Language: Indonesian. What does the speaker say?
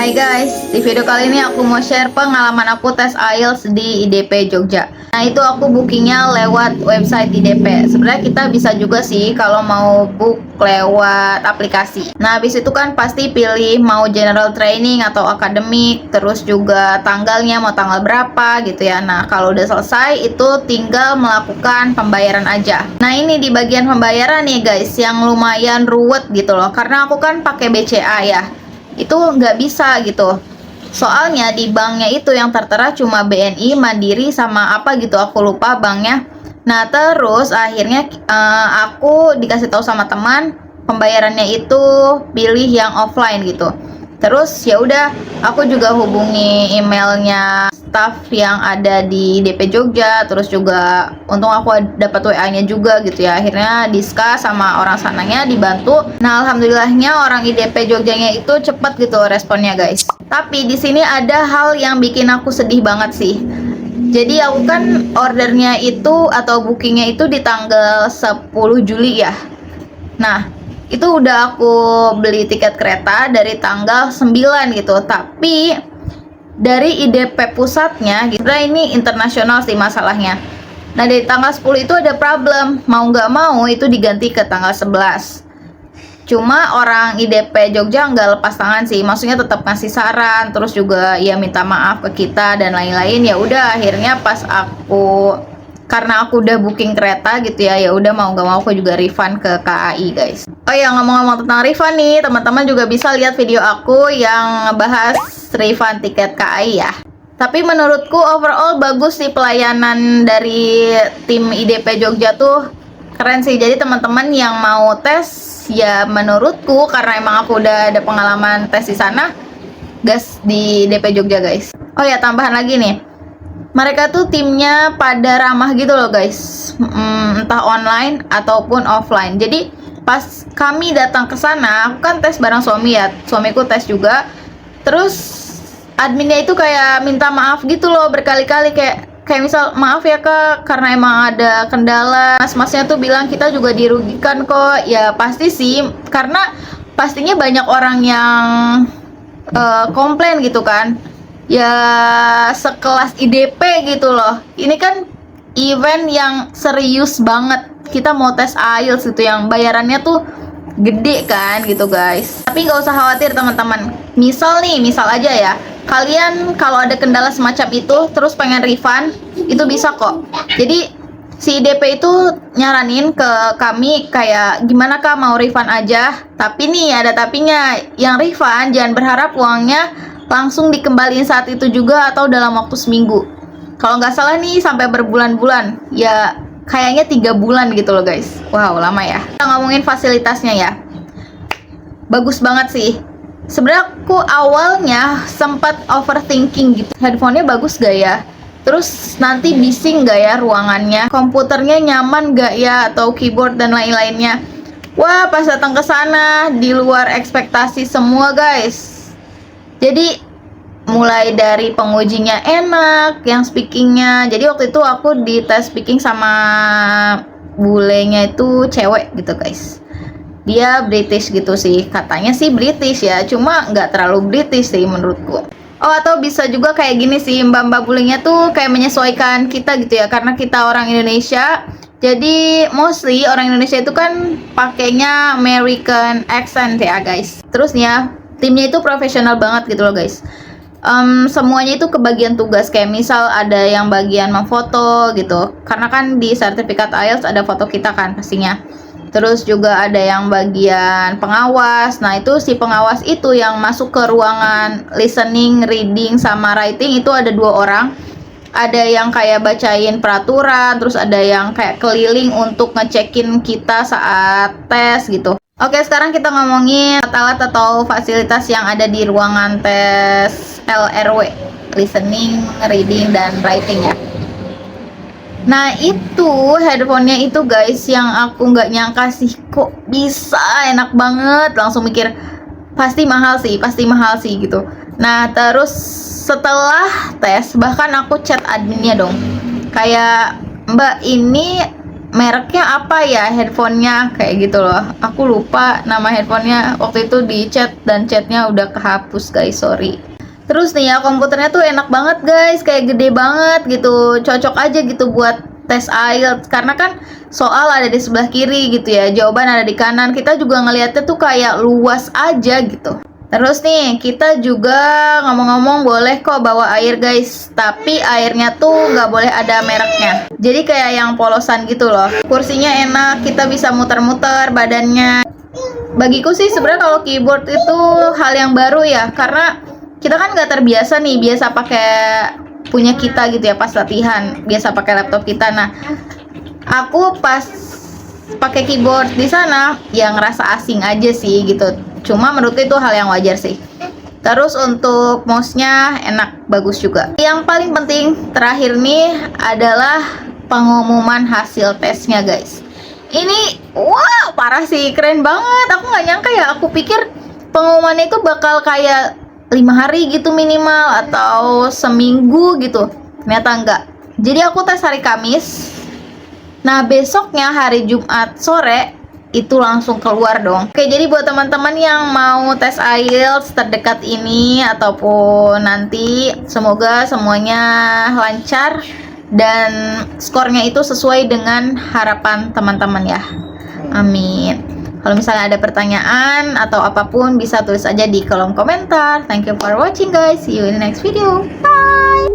Hai guys, di video kali ini aku mau share pengalaman aku tes IELTS di IDP Jogja. Nah itu aku bookingnya lewat website IDP. Sebenarnya kita bisa juga sih kalau mau book lewat aplikasi. Nah habis itu kan pasti pilih mau general training atau akademik, terus juga tanggalnya mau tanggal berapa gitu ya. Nah kalau udah selesai itu tinggal melakukan pembayaran aja. Nah ini di bagian pembayaran nih guys yang lumayan ruwet gitu loh, karena aku kan pakai BCA ya. Itu nggak bisa gitu, soalnya di banknya itu yang tertera cuma BNI, Mandiri, sama apa gitu, aku lupa banknya. Nah terus akhirnya aku dikasih tahu sama teman pembayarannya itu pilih yang offline gitu. Terus ya udah, aku juga hubungi emailnya staff yang ada di DP Jogja, terus juga untung aku dapat WA-nya juga gitu ya. Akhirnya discuss sama orang sananya, dibantu. Nah, alhamdulillahnya orang IDP Jogjanya itu cepet gitu responnya, guys. Tapi di sini ada hal yang bikin aku sedih banget sih. Jadi aku kan ordernya itu atau bookingnya itu di tanggal 10 Juli ya. Nah, itu udah aku beli tiket kereta dari tanggal 9 gitu. Tapi dari IDP pusatnya gitu, ini internasional sih masalahnya. Nah dari tanggal 10 itu ada problem, mau nggak mau itu diganti ke tanggal 11. Cuma orang IDP Jogja nggak lepas tangan sih, maksudnya tetap ngasih saran, terus juga ya minta maaf ke kita dan lain-lain. Ya udah akhirnya pas aku, karena aku udah booking kereta gitu ya, ya udah mau nggak mau aku juga refund ke KAI guys. Oh ya, ngomong-ngomong tentang refund nih, teman-teman juga bisa lihat video aku yang bahas refund tiket KAI ya. Tapi menurutku overall bagus sih pelayanan dari tim IDP Jogja tuh, keren sih. Jadi teman-teman yang mau tes ya, menurutku karena emang aku udah ada pengalaman tes di sana, gas di DP Jogja guys. Oh ya, tambahan lagi nih, mereka tuh timnya pada ramah gitu loh guys, entah online ataupun offline. Jadi pas kami datang ke sana, aku kan tes bareng suami ya, suamiku tes juga. Terus adminnya itu kayak minta maaf gitu loh berkali-kali, kayak misal, maaf ya kak karena emang ada kendala. Masnya tuh bilang kita juga dirugikan kok. Ya pasti sih, karena pastinya banyak orang yang komplain gitu kan. Ya sekelas IDP gitu loh. Ini kan event yang serius banget. Kita mau tes IELTS gitu yang bayarannya tuh gede kan gitu guys. Tapi nggak usah khawatir teman-teman. Misal aja ya, kalian kalau ada kendala semacam itu terus pengen refund, itu bisa kok. Jadi si IDP itu nyaranin ke kami kayak, gimana kak mau refund aja, tapi nih ada tapinya, yang refund jangan berharap uangnya langsung dikembaliin saat itu juga atau dalam waktu seminggu. Kalau nggak salah nih sampai berbulan-bulan, ya kayaknya 3 bulan gitu loh guys. Wow, lama ya. Kita ngomongin fasilitasnya ya, bagus banget sih. Sebenarnya aku awalnya sempat overthinking gitu, headphone-nya bagus gak ya, terus nanti bising gak ya ruangannya, komputernya nyaman gak ya, atau keyboard dan lain-lainnya. Wah, pas datang ke sana di luar ekspektasi semua guys. Jadi mulai dari pengujinya enak, yang speakingnya. Jadi waktu itu aku di tes speaking sama bulenya itu cewek gitu guys. Dia British gitu sih, katanya sih British ya, cuma nggak terlalu British sih menurutku. Oh, atau bisa juga kayak gini sih, mbak-mbak bullyingnya tuh kayak menyesuaikan kita gitu ya, karena kita orang Indonesia. Jadi mostly orang Indonesia itu kan pakainya American accent ya guys. Terus nih ya, timnya itu profesional banget gitu loh guys. Semuanya itu kebagian tugas, kayak misal ada yang bagian memfoto gitu, karena kan di sertifikat IELTS ada foto kita kan pastinya. Terus juga ada yang bagian pengawas. Nah itu si pengawas itu yang masuk ke ruangan listening, reading, sama writing, itu ada 2 orang. Ada yang kayak bacain peraturan, terus ada yang kayak keliling untuk ngecekin kita saat tes gitu. Oke, sekarang kita ngomongin alat atau fasilitas yang ada di ruangan tes LRW, listening, reading, dan writing ya. Nah itu headphone-nya itu guys yang aku nggak nyangka sih, kok bisa enak banget. Langsung mikir pasti mahal sih gitu. Nah terus setelah tes, bahkan aku chat adminnya dong, kayak, mbak ini mereknya apa ya handphonenya, kayak gitu loh. Aku lupa nama handphonenya waktu itu di chat, dan chatnya udah kehapus guys, sorry. Terus nih ya, komputernya tuh enak banget guys, kayak gede banget gitu, cocok aja gitu buat tes IELTS, karena kan soal ada di sebelah kiri gitu ya, jawaban ada di kanan, kita juga ngeliatnya tuh kayak luas aja gitu. Terus nih, kita juga ngomong-ngomong boleh kok bawa air guys, tapi airnya tuh nggak boleh ada mereknya, jadi kayak yang polosan gitu loh. Kursinya enak, kita bisa muter-muter badannya. Bagiku sih sebenarnya kalau keyboard itu hal yang baru ya, karena kita kan nggak terbiasa nih, biasa pakai punya kita gitu ya pas latihan, biasa pakai laptop kita. Nah, aku pas pakai keyboard di sana yang ngerasa asing aja sih gitu. Cuma menurutku itu hal yang wajar sih. Terus untuk mouse-nya enak, bagus juga. Yang paling penting terakhir nih adalah pengumuman hasil tesnya guys. Ini wow, parah sih, keren banget. Aku nggak nyangka ya, aku pikir pengumumannya itu bakal kayak 5 hari gitu minimal, atau seminggu gitu. Ternyata enggak. Jadi aku tes hari Kamis. Nah, besoknya hari Jumat sore itu langsung keluar dong. Oke, jadi buat teman-teman yang mau tes IELTS terdekat ini ataupun nanti, semoga semuanya lancar dan skornya itu sesuai dengan harapan teman-teman ya. Amin. Kalau misalnya ada pertanyaan atau apapun, bisa tulis aja di kolom komentar. Thank you for watching guys. See you in the next video. Bye.